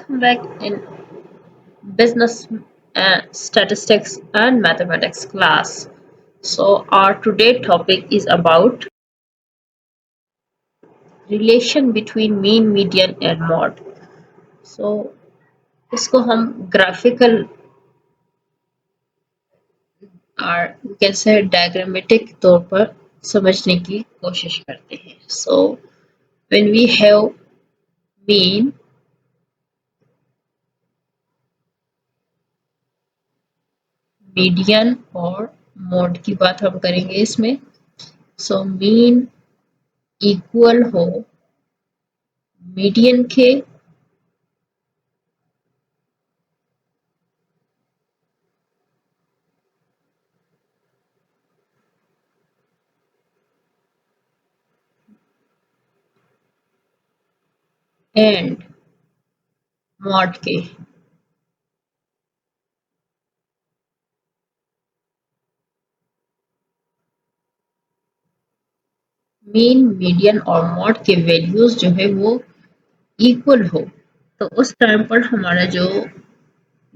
Back in business statistics and mathematics class. So our today topic is about relation between mean, median and mode. So इसको हम graphical और कैसे diagrammatic तौर पर समझने की कोशिश करते हैं. So when we have mean, median और mode की बात हम करेंगे इसमें. So mean equal हो median के and mode के. मीन मीडियन और मॉड के वैल्यूज जो है वो इक्वल हो तो उस टाइम पर हमारा जो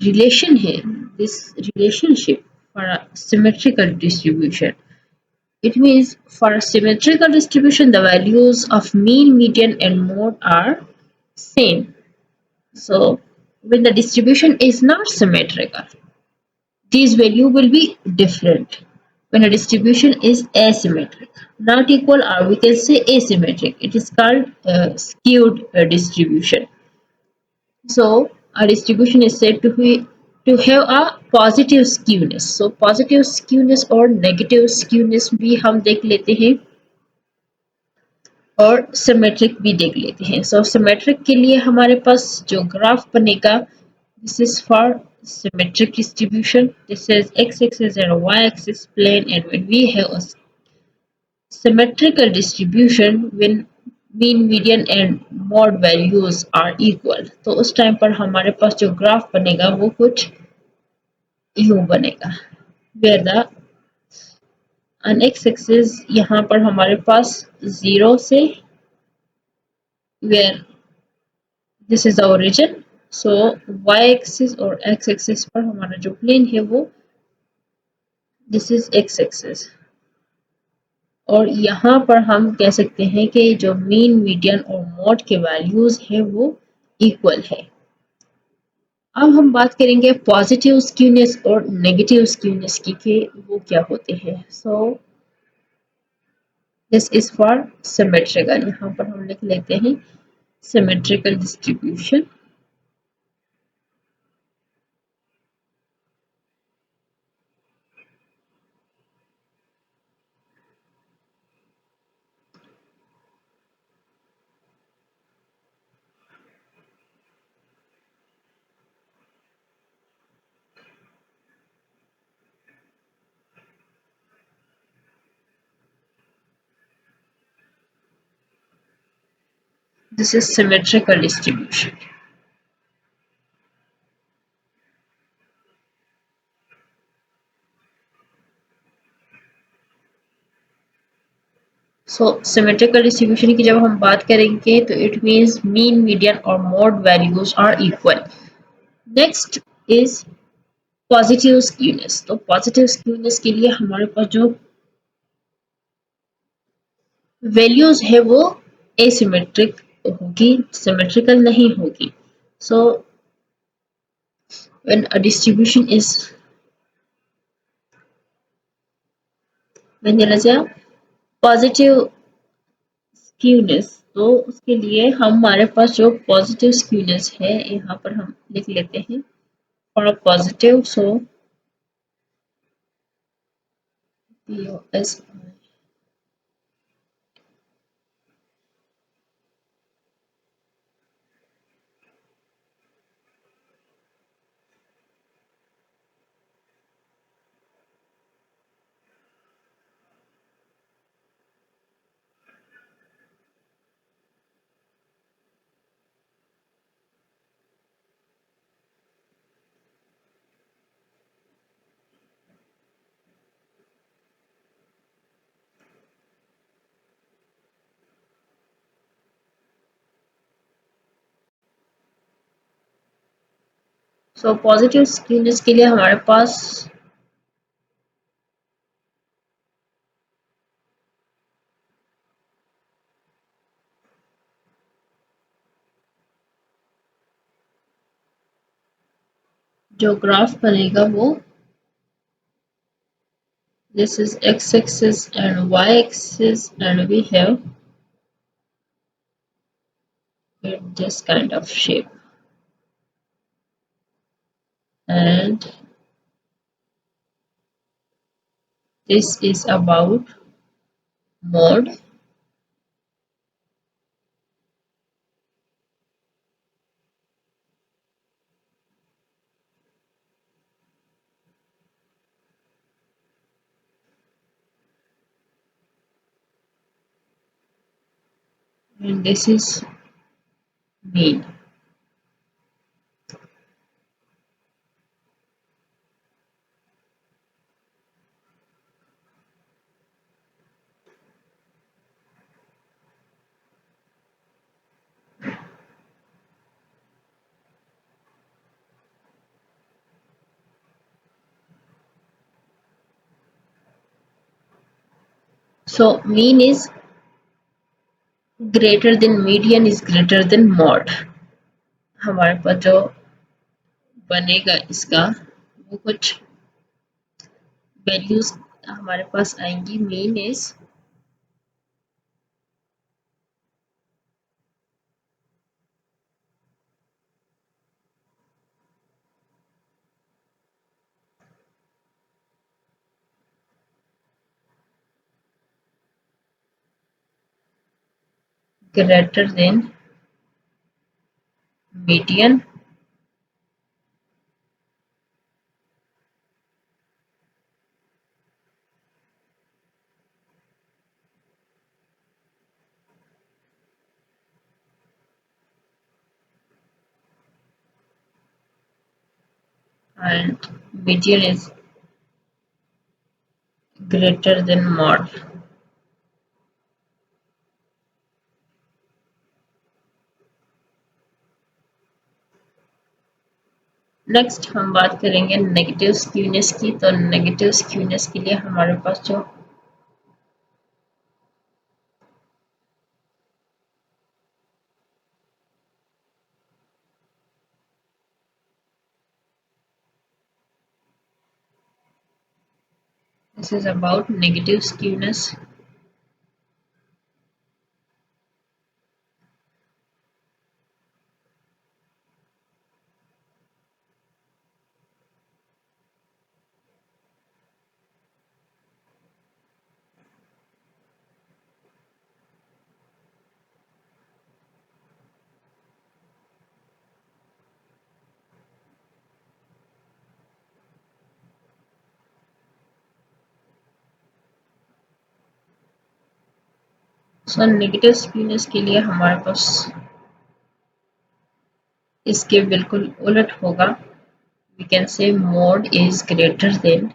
रिलेशन है this relationship for symmetrical distribution it means for a symmetrical distribution the values of mean median and mode are same. So when the distribution is not symmetrical these value will be different when a distribution is asymmetric, not equal or we can say asymmetric. It is called skewed distribution. So a distribution is said to have a positive skewness. So positive skewness और negative skewness भी हम देख लेते हैं और symmetric भी देख लेते हैं. So symmetric के लिए हमारे पास जो ग्राफ बनेगा this is for symmetric distribution. This is x-axis and y-axis plane and when we have a symmetrical distribution when mean median and mode values are equal तो उस टाइम पर हमारे पास जो ग्राफ बनेगा वो कुछ यूं बनेगा where the an x-axis यहाँ पर हमारे पास 0 से where this is the origin. So y-axis और x-axis पर हमारा जो प्लेन है वो this is x-axis और यहाँ पर हम कह सकते हैं कि जो मीन मीडियन और मॉड के वैल्यूज है वो इक्वल है. अब हम बात करेंगे पॉजिटिव स्क्यूनेस और नेगेटिव स्क्यूनेस की कि वो क्या होते हैं. So this is for symmetrical. यहाँ पर हम लिख लेते हैं symmetrical distribution. This is symmetrical distribution. So symmetrical distribution की जब हम बात करेंगे तो इट मीन्स मीन मीडियन और mode values are equal. Next is positive skewness. तो पॉजिटिव स्क्यूनेस के लिए हमारे पास जो वैल्यूज है वो एसिमेट्रिक होगी सिमेट्रिकल नहीं होगी. सो when a distribution is when there is a positive skewness तो उसके लिए हमारे पास जो पॉजिटिव स्क्यूनेस है यहाँ पर हम लिख लेते हैं for positive. So POS. So positive skewness के लिए हमारे पास जो ग्राफ बनेगा वो this is x-axis and y-axis and we have this kind of shape and this is about mode and this is mean. So mean is greater than median is greater than mode. हमारे पास जो बनेगा इसका वो कुछ values हमारे पास आएंगी mean is greater than median and median is greater than mode. Next हम बात करेंगे नेगेटिव स्क्यूनेस की। तो नेगेटिव स्क्यूनेस के लिए हमारे पास जो this is about negative skewness so negative skewness के लिए हमारे पास इसके बिल्कुल उलट होगा। We can say mode is greater than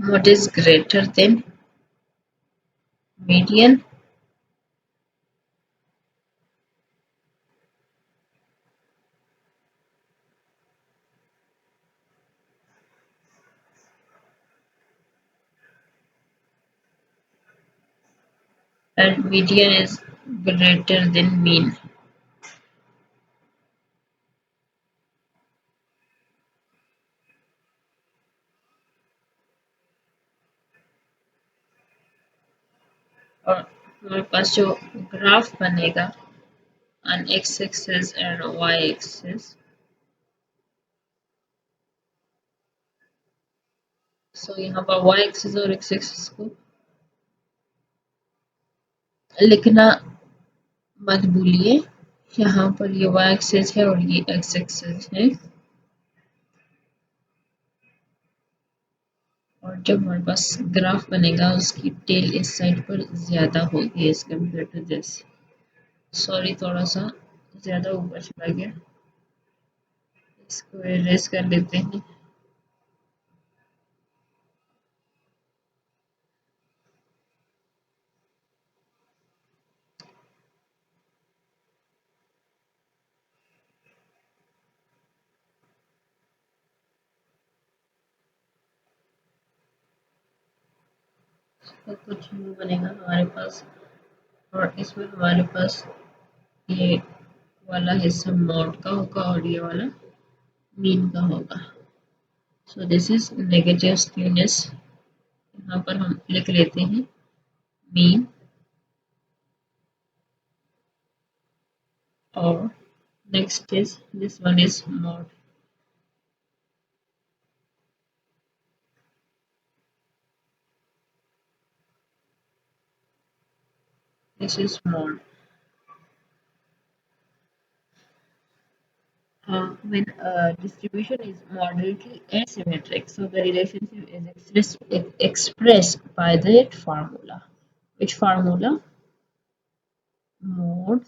mode is greater than median and median is greater than mean. और हमारे पास जो ग्राफ बनेगा on x-axis and y-axis, so यहाँ पर y-axis और x-axis को लिखना मत भूलिए। यहाँ पर ये y-axis है और ये x-axis है और जब हमारे पास ग्राफ बनेगा उसकी टेल इस साइड पर ज्यादा होगी as compared to this. Sorry थोड़ा सा ज्यादा ऊपर चला गया, इसको इरेज कर लेते हैं। तो कुछ व्यू बनेगा हमारे पास, और इसमें हमारे पास ये वाला हिस्सा मॉड का होगा और ये वाला मीन का होगा। सो दिस इज नेगेटिव स्क्यूनेस। यहाँ पर हम लिख लेते हैं मीन, और next is this one is mod. This is mod. When distribution is moderately asymmetric, so the relationship is expressed by that formula. Which formula? Mod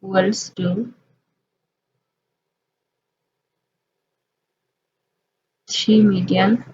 equals to 3 median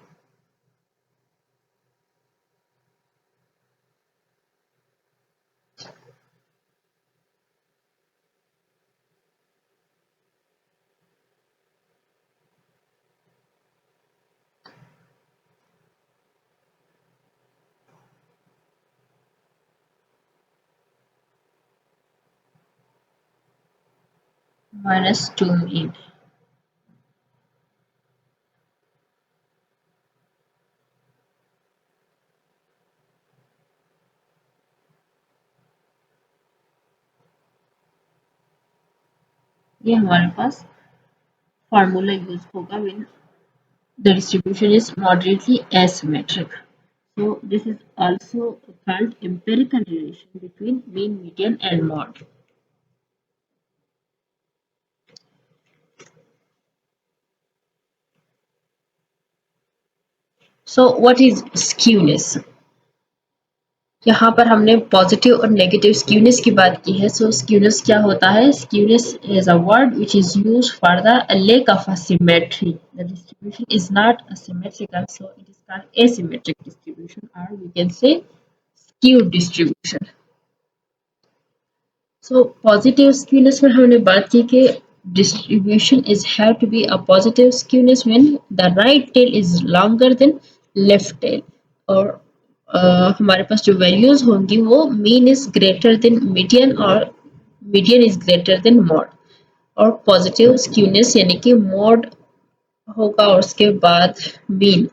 minus 2 mean. ये हमारे पास formula use होगा when the distribution is moderately asymmetric. So this is also called empirical relation between mean, median and mode. So what is skewness? यहाँ पर हमने positive और negative skewness की बात की है। सो स्क्यूनेस क्या होता है? Skewness is a word which is used for the lack of a symmetry. The distribution is not asymmetrical, so it is called asymmetric distribution, or we can say skewed distribution. So positive skewness में हमने बात की कि distribution is have to be a positive skewness when the right tail is longer than left tail, और हमारे पास जो values होंगी वो mean is greater than median और median is greater than mode, और पॉजिटिव स्क्यूनेस यानी कि मोड होगा और उसके बाद मीन।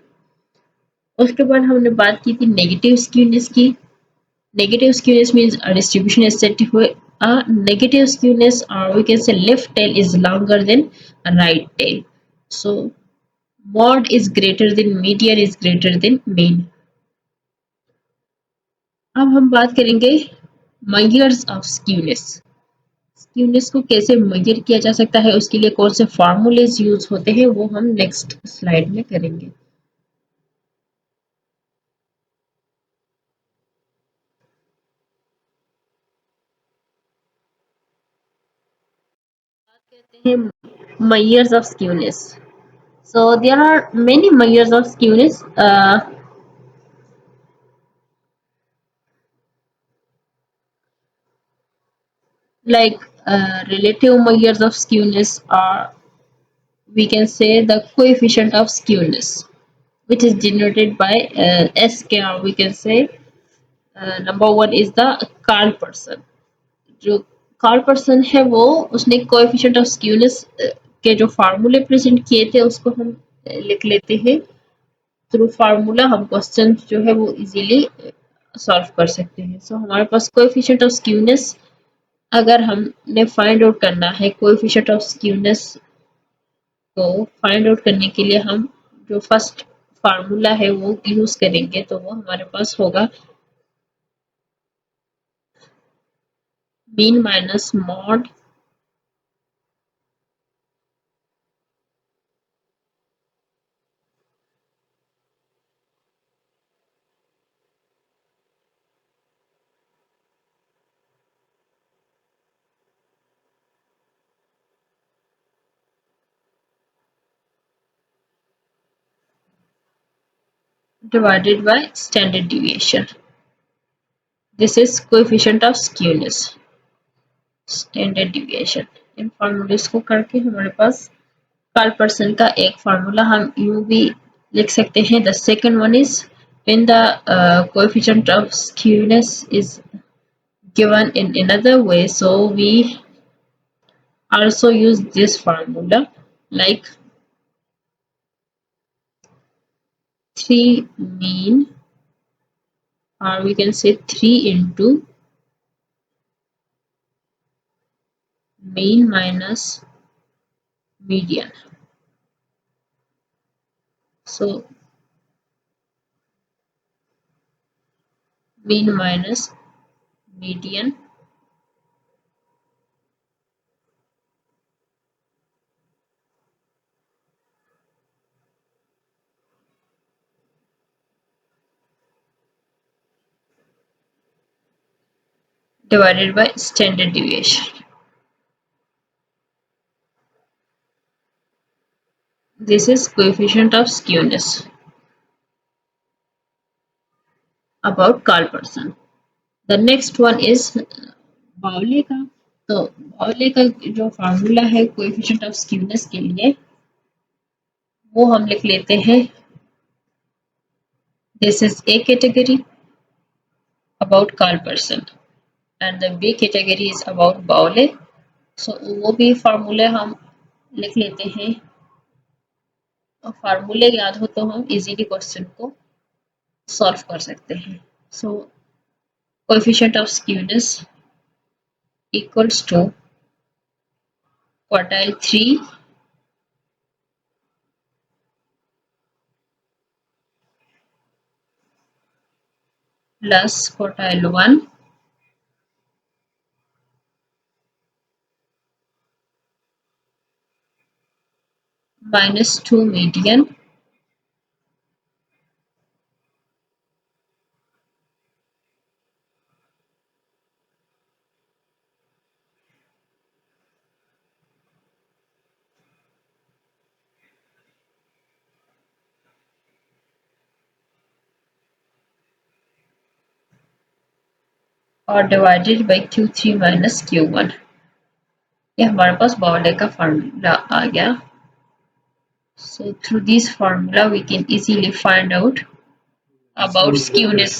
उसके बाद हमने बात की थी नेगेटिव स्क्यूनेस की। Negative skewness means a distribution is said to have a negative skewness, or we can say left tail is longer than a right tail. So mod is greater than median is greater than mean. अब हम बात करेंगे measures of skewness. Skewness को कैसे major किया जा सकता है, उसके लिए कौन से फार्मूलेज यूज होते हैं, वो हम नेक्स्ट स्लाइड में करेंगे। कहते हैं measures of skewness. So there are many measures of skewness. Like relative measures of skewness, are we can say the coefficient of skewness, which is denoted by sk, or we can say number one is the Karl Pearson. जो Karl Pearson है वो उसने coefficient of skewness के जो फार्मूले present किए थे उसको हम लिख लेते हैं। थ्रू फार्मूला हम क्वेश्चन जो है वो इजीली सॉल्व कर सकते हैं। सो हमारे पास कोएफिशिएंट ऑफ स्क्यूनेस अगर हमने फाइंड आउट करना है, कोएफिशिएंट ऑफ स्क्यूनेस को फाइंड आउट करने के लिए हम जो फर्स्ट फार्मूला है वो यूज करेंगे, तो वो हमारे पास होगा mean minus mod divided by standard deviation. This is coefficient of skewness, standard deviation. In formulas को करके हमारे पास कार्ल पर्सन का एक फार्मूला हम यूं भी लिख सकते हैं. The second one is when the coefficient of skewness is given in another way, so we also use this formula like 3 mean, or we can say 3 into mean minus median. So mean minus median divided by standard deviation. This is coefficient of skewness about Karl person. The next one is बाउले का. तो बाउले का जो formula है coefficient of skewness के लिए वो हम लिख लेते हैं. This is A category about Karl Pearson and the B category is about Bowley. So वो भी फार्मूले हम लिख लेते हैं. फार्मूले याद हो तो हम इजीली क्वेश्चन को सॉल्व कर सकते हैं. So coefficient of skewness equals to quartile 3 plus quartile 1 minus 2 median और divided by Q3 minus Q1. ये हमारे पास बाउले का फार्मूला आ गया. So through this formula we can easily find out about skewness.